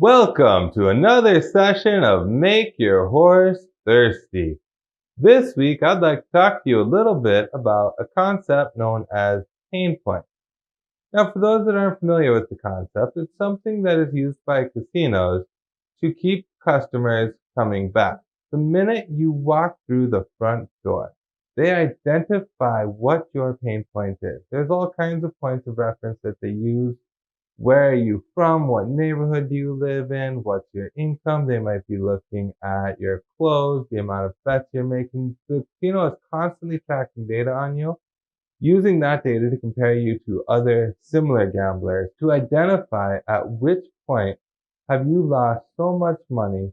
Welcome to another session of Make Your Horse Thirsty. This week, I'd like to talk to you a little bit about a concept known as pain point. Now, for those that aren't familiar with the concept, it's something that is used by casinos to keep customers coming back. The minute you walk through the front door, they identify what your pain point is. There's all kinds of points of reference that they use. Where are you from? What neighborhood do you live in? What's your income? They might be looking at your clothes, the amount of bets you're making. The casino is constantly tracking data on you, using that data to compare you to other similar gamblers to identify at which point have you lost so much money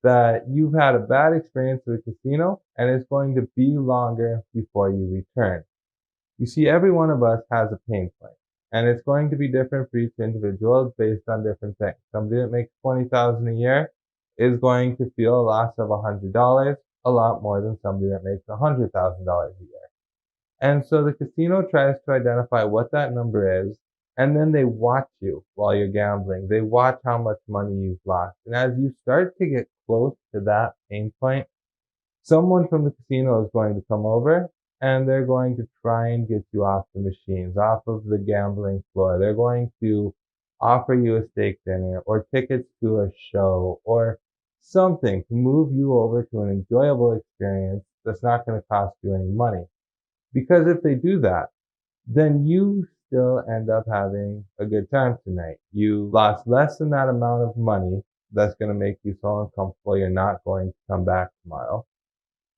that you've had a bad experience with the casino and it's going to be longer before you return. You see, every one of us has a pain point, and it's going to be different for each individual based on different things. Somebody that makes $20,000 a year is going to feel a loss of $100 a lot more than somebody that makes $100,000 a year. And so the casino tries to identify what that number is, and then they watch you while you're gambling. They watch how much money you've lost. And as you start to get close to that pain point, someone from the casino is going to come over and they're going to try and get you off the machines, off of the gambling floor. They're going to offer you a steak dinner or tickets to a show or something to move you over to an enjoyable experience that's not going to cost you any money. Because if they do that, then you still end up having a good time tonight. You lost less than that amount of money that's going to make you so uncomfortable you're not going to come back tomorrow.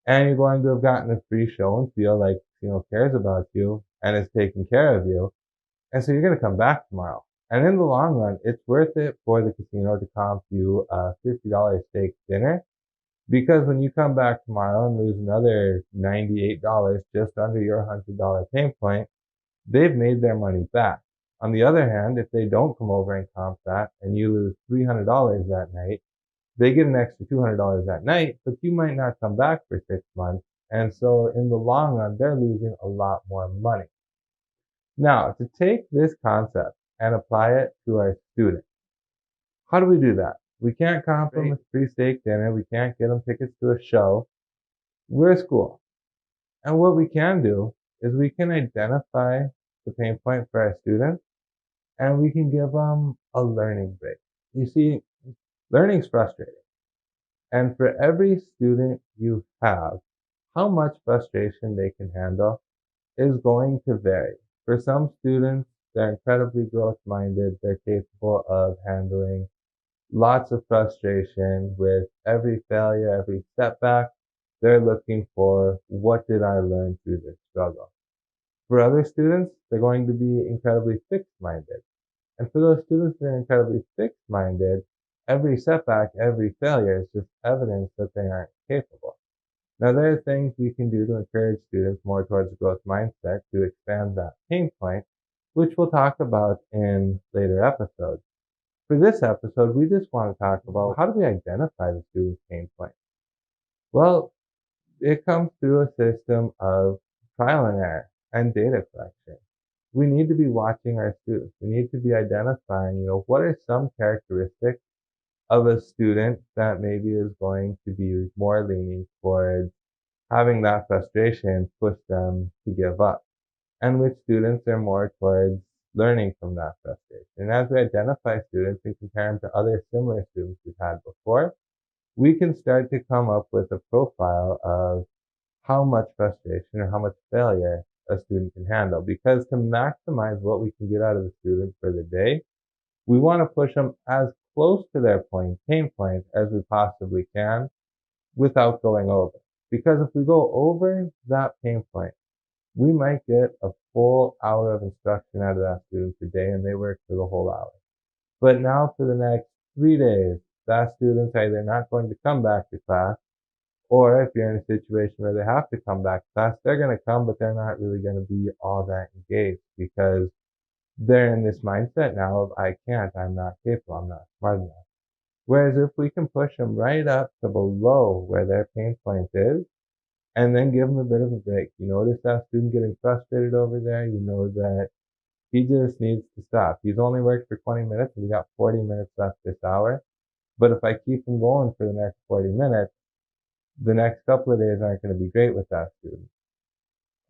And you're going to have gotten a free show and feel like casino cares about you and is taking care of you. And so you're going to come back tomorrow. And in the long run, it's worth it for the casino to comp you a $50 steak dinner, because when you come back tomorrow and lose another $98 just under your $100 pain point, they've made their money back. On the other hand, if they don't come over and comp that and you lose $300 that night, they get an extra $200 that night, but you might not come back for 6 months. And so in the long run, they're losing a lot more money. Now, to take this concept and apply it to our students, how do we do that? We can't comp them a free steak dinner. We can't get them tickets to a show. We're a school. And what we can do is we can identify the pain point for our students and we can give them a learning break. You see, learning's frustrating. And for every student you have, how much frustration they can handle is going to vary. For some students, they're incredibly growth-minded. They're capable of handling lots of frustration with every failure, every setback. They're looking for, what did I learn through this struggle? For other students, they're going to be incredibly fixed-minded. And for those students that are incredibly fixed-minded, every setback, every failure is just evidence that they aren't capable. Now, there are things we can do to encourage students more towards a growth mindset to expand that pain point, which we'll talk about in later episodes. For this episode, we just want to talk about, how do we identify the student's pain point? Well, it comes through a system of trial and error and data collection. We need to be watching our students. We need to be identifying, what are some characteristics of a student that maybe is going to be more leaning towards having that frustration push them to give up, and which students are more towards learning from that frustration. And as we identify students and compare them to other similar students we've had before, we can start to come up with a profile of how much frustration or how much failure a student can handle. Because to maximize what we can get out of the student for the day, we want to push them as close to their pain point as we possibly can without going over. Because if we go over that pain point, we might get a full hour of instruction out of that student today and they work for the whole hour. But now for the next 3 days, that student's either not going to come back to class, or if you're in a situation where they have to come back to class, they're going to come, but they're not really going to be all that engaged because they're in this mindset now of, I can't, I'm not capable, I'm not smart enough. Whereas if we can push them right up to below where their pain point is, and then give them a bit of a break. You notice that student getting frustrated over there. You know that He just needs to stop. He's only worked for 20 minutes and we got 40 minutes left this hour. But if I keep him going for the next 40 minutes, the next couple of days aren't going to be great with that student.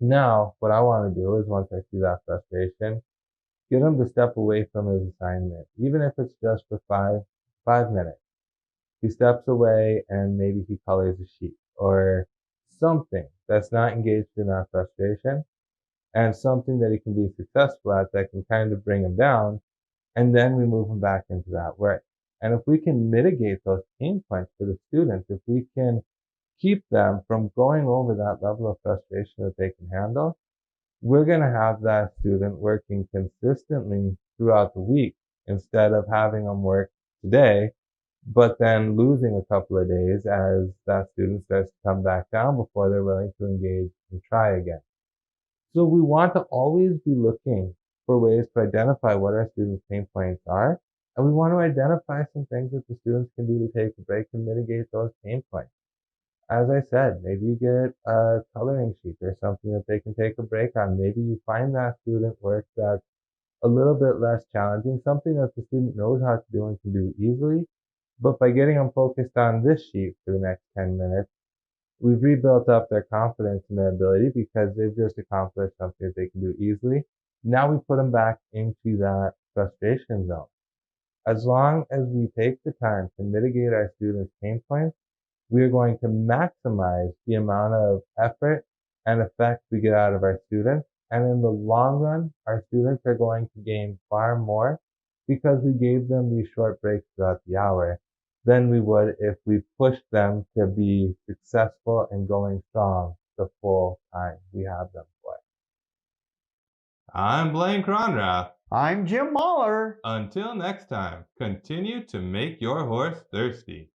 Now, what I want to do is once I see that frustration, get him to step away from his assignment, even if it's just for five minutes. He steps away and maybe he colors a sheet or something that's not engaged in that frustration and something that he can be successful at that can kind of bring him down. And then we move him back into that work. And if we can mitigate those pain points for the students, if we can keep them from going over that level of frustration that they can handle, we're going to have that student working consistently throughout the week instead of having them work today, but then losing a couple of days as that student starts to come back down before they're willing to engage and try again. So we want to always be looking for ways to identify what our students' pain points are, and we want to identify some things that the students can do to take a break and mitigate those pain points. As I said, maybe you get a coloring sheet or something that they can take a break on. Maybe you find that student work that's a little bit less challenging, something that the student knows how to do and can do easily. But by getting them focused on this sheet for the next 10 minutes, we've rebuilt up their confidence in their ability because they've just accomplished something that they can do easily. Now we put them back into that frustration zone. As long as we take the time to mitigate our students' pain points, we are going to maximize the amount of effort and effect we get out of our students. And in the long run, our students are going to gain far more because we gave them these short breaks throughout the hour than we would if we pushed them to be successful and going strong the full time we have them for. I'm Blaine Cronrath. I'm Jim Mahler. Until next time, continue to make your horse thirsty.